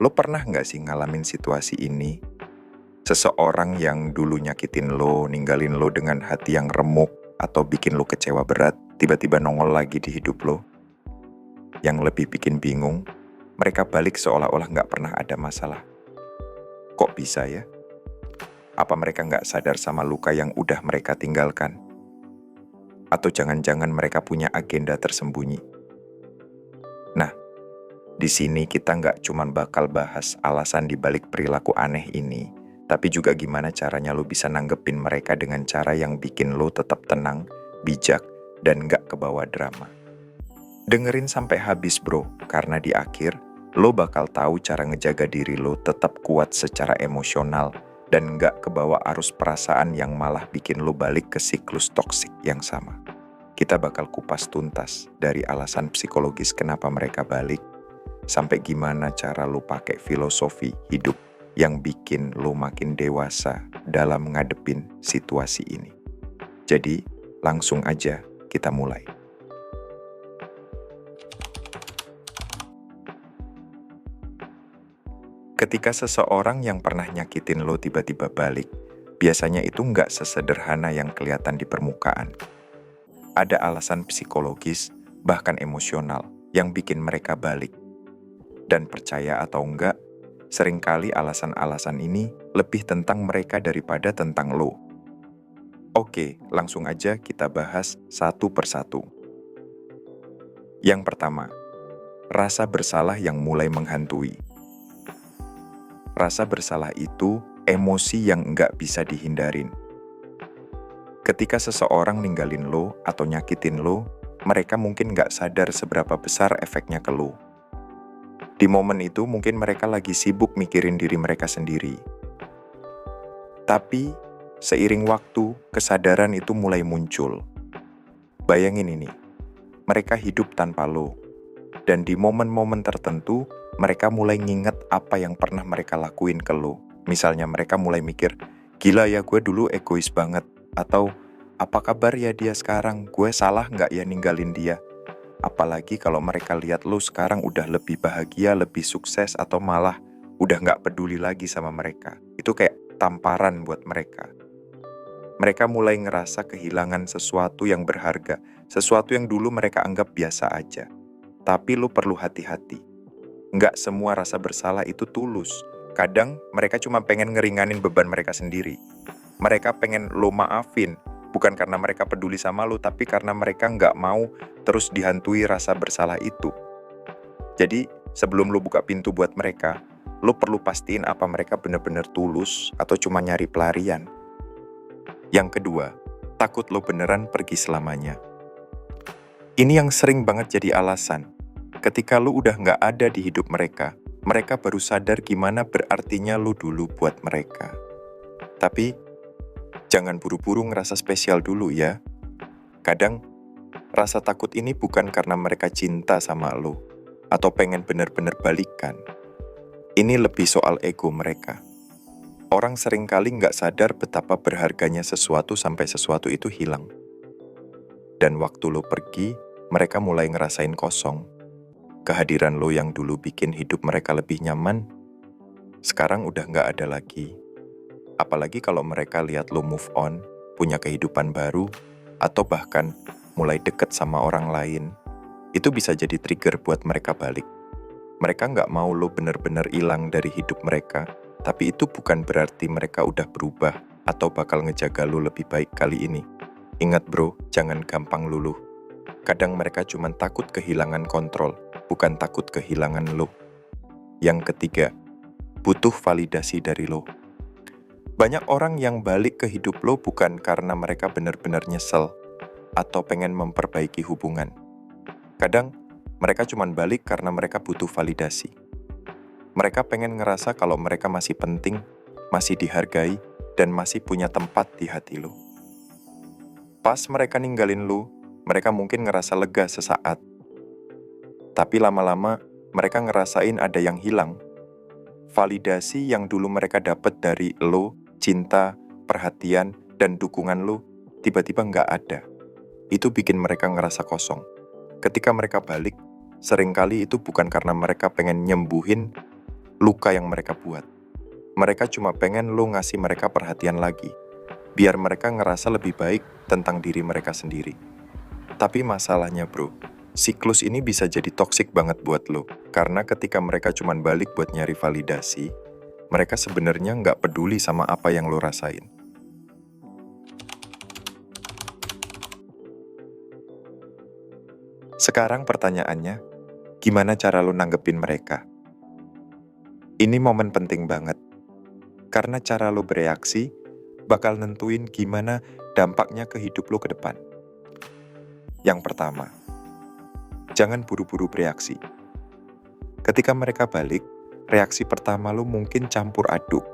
Lo pernah nggak sih ngalamin situasi ini? Seseorang yang dulu nyakitin lo, ninggalin lo dengan hati yang remuk, atau bikin lo kecewa berat, tiba-tiba nongol lagi di hidup lo. Yang lebih bikin bingung, mereka balik seolah-olah nggak pernah ada masalah. Kok bisa ya? Apa mereka nggak sadar sama luka yang udah mereka tinggalkan? Atau jangan-jangan mereka punya agenda tersembunyi? Nah, di sini kita nggak cuma bakal bahas alasan dibalik perilaku aneh ini, tapi juga gimana caranya lo bisa nanggepin mereka dengan cara yang bikin lo tetap tenang, bijak, dan nggak kebawa drama. Dengerin sampai habis bro, karena di akhir, lo bakal tahu cara ngejaga diri lo tetap kuat secara emosional, dan nggak kebawa arus perasaan yang malah bikin lo balik ke siklus toksik yang sama. Kita bakal kupas tuntas dari alasan psikologis kenapa mereka balik, sampai gimana cara lo pakai filosofi hidup yang bikin lo makin dewasa dalam ngadepin situasi ini. Jadi, langsung aja kita mulai. Ketika seseorang yang pernah nyakitin lo tiba-tiba balik, biasanya itu nggak sesederhana yang kelihatan di permukaan. Ada alasan psikologis, bahkan emosional, yang bikin mereka balik. Dan percaya atau enggak, seringkali alasan-alasan ini lebih tentang mereka daripada tentang lo. Oke, langsung aja kita bahas satu persatu. Yang pertama, rasa bersalah yang mulai menghantui. Rasa bersalah itu emosi yang nggak bisa dihindarin. Ketika seseorang ninggalin lo atau nyakitin lo, mereka mungkin nggak sadar seberapa besar efeknya ke lo. Di momen itu mungkin mereka lagi sibuk mikirin diri mereka sendiri. Tapi, seiring waktu, kesadaran itu mulai muncul. Bayangin ini, mereka hidup tanpa lo. Dan di momen-momen tertentu, mereka mulai nginget apa yang pernah mereka lakuin ke lo. Misalnya mereka mulai mikir, gila ya gue dulu egois banget. Atau, apa kabar ya dia sekarang? Gue salah nggak ya ninggalin dia? Apalagi kalau mereka lihat lo sekarang udah lebih bahagia, lebih sukses, atau malah udah nggak peduli lagi sama mereka. Itu kayak tamparan buat mereka. Mereka mulai ngerasa kehilangan sesuatu yang berharga, sesuatu yang dulu mereka anggap biasa aja. Tapi lo perlu hati-hati. Nggak semua rasa bersalah itu tulus. Kadang mereka cuma pengen ngeringanin beban mereka sendiri. Mereka pengen lo maafin, bukan karena mereka peduli sama lo, tapi karena mereka nggak mau terus dihantui rasa bersalah itu. Jadi, sebelum lo buka pintu buat mereka, lo perlu pastiin apa mereka bener-bener tulus atau cuma nyari pelarian. Yang kedua, takut lo beneran pergi selamanya. Ini yang sering banget jadi alasan. Ketika lo udah nggak ada di hidup mereka, mereka baru sadar gimana berartinya lo dulu buat mereka. Tapi, jangan buru-buru ngerasa spesial dulu ya. Kadang, rasa takut ini bukan karena mereka cinta sama lo, atau pengen bener-bener balikan. Ini lebih soal ego mereka. Orang seringkali nggak sadar betapa berharganya sesuatu sampai sesuatu itu hilang. Dan waktu lo pergi, mereka mulai ngerasain kosong. Kehadiran lo yang dulu bikin hidup mereka lebih nyaman, sekarang udah nggak ada lagi. Apalagi kalau mereka lihat lo move on, punya kehidupan baru, atau bahkan mulai deket sama orang lain, itu bisa jadi trigger buat mereka balik. Mereka nggak mau lo bener-bener hilang dari hidup mereka, tapi itu bukan berarti mereka udah berubah atau bakal ngejaga lo lebih baik kali ini. Ingat bro, jangan gampang luluh. Kadang mereka cuma takut kehilangan kontrol, bukan takut kehilangan lo. Yang ketiga, butuh validasi dari lo. Banyak orang yang balik ke hidup lo bukan karena mereka benar-benar nyesel atau pengen memperbaiki hubungan. Kadang, mereka cuma balik karena mereka butuh validasi. Mereka pengen ngerasa kalau mereka masih penting, masih dihargai, dan masih punya tempat di hati lo. Pas mereka ninggalin lo, mereka mungkin ngerasa lega sesaat. Tapi lama-lama, mereka ngerasain ada yang hilang. Validasi yang dulu mereka dapat dari lo, cinta, perhatian, dan dukungan lo, tiba-tiba nggak ada. Itu bikin mereka ngerasa kosong. Ketika mereka balik, seringkali itu bukan karena mereka pengen nyembuhin luka yang mereka buat. Mereka cuma pengen lo ngasih mereka perhatian lagi, biar mereka ngerasa lebih baik tentang diri mereka sendiri. Tapi masalahnya bro, siklus ini bisa jadi toksik banget buat lo. Karena ketika mereka cuma balik buat nyari validasi, mereka sebenarnya nggak peduli sama apa yang lo rasain. Sekarang pertanyaannya, gimana cara lo nanggepin mereka? Ini momen penting banget. Karena cara lo bereaksi bakal nentuin gimana dampaknya ke hidup lo ke depan. Yang pertama, jangan buru-buru bereaksi. Ketika mereka balik, reaksi pertama lo mungkin campur aduk,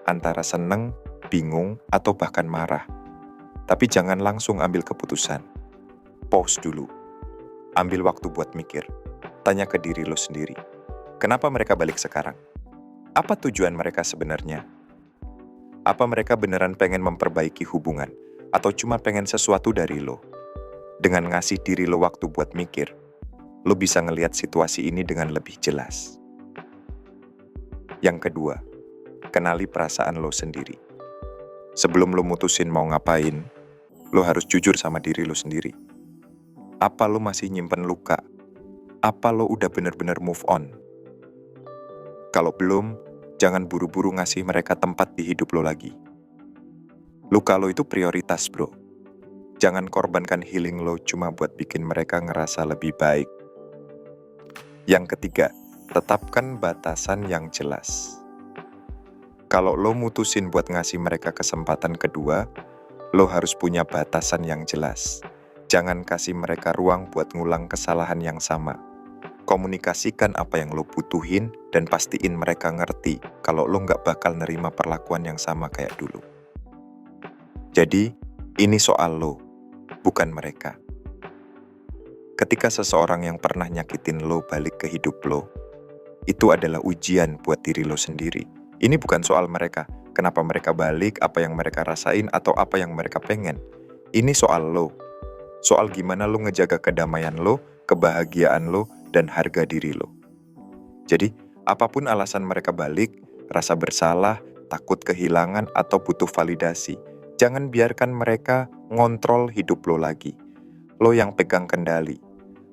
antara seneng, bingung, atau bahkan marah. Tapi jangan langsung ambil keputusan. Pause dulu. Ambil waktu buat mikir. Tanya ke diri lo sendiri. Kenapa mereka balik sekarang? Apa tujuan mereka sebenarnya? Apa mereka beneran pengen memperbaiki hubungan? Atau cuma pengen sesuatu dari lo? Dengan ngasih diri lo waktu buat mikir, lo bisa ngelihat situasi ini dengan lebih jelas. Yang kedua, kenali perasaan lo sendiri. Sebelum lo mutusin mau ngapain, lo harus jujur sama diri lo sendiri. Apa lo masih nyimpen luka? Apa lo udah bener-bener move on? Kalau belum, jangan buru-buru ngasih mereka tempat di hidup lo lagi. Luka lo itu prioritas bro. Jangan korbankan healing lo cuma buat bikin mereka ngerasa lebih baik. Yang ketiga, tetapkan batasan yang jelas. Kalau lo mutusin buat ngasih mereka kesempatan kedua, lo harus punya batasan yang jelas. Jangan kasih mereka ruang buat ngulang kesalahan yang sama. Komunikasikan apa yang lo butuhin dan pastiin mereka ngerti kalau lo nggak bakal nerima perlakuan yang sama kayak dulu. Jadi, ini soal lo, bukan mereka. Ketika seseorang yang pernah nyakitin lo balik ke hidup lo, itu adalah ujian buat diri lo sendiri. Ini bukan soal mereka, kenapa mereka balik, apa yang mereka rasain, atau apa yang mereka pengen. Ini soal lo. Soal gimana lo ngejaga kedamaian lo, kebahagiaan lo, dan harga diri lo. Jadi, apapun alasan mereka balik, rasa bersalah, takut kehilangan, atau butuh validasi, jangan biarkan mereka ngontrol hidup lo lagi. Lo yang pegang kendali.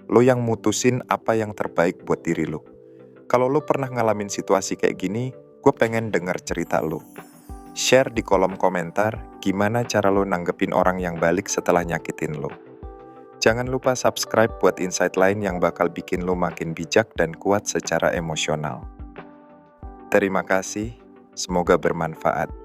Lo yang mutusin apa yang terbaik buat diri lo. Kalau lo pernah ngalamin situasi kayak gini, gue pengen denger cerita lo. Share di kolom komentar gimana cara lo nanggepin orang yang balik setelah nyakitin lo. Jangan lupa subscribe buat insight lain yang bakal bikin lo makin bijak dan kuat secara emosional. Terima kasih, semoga bermanfaat.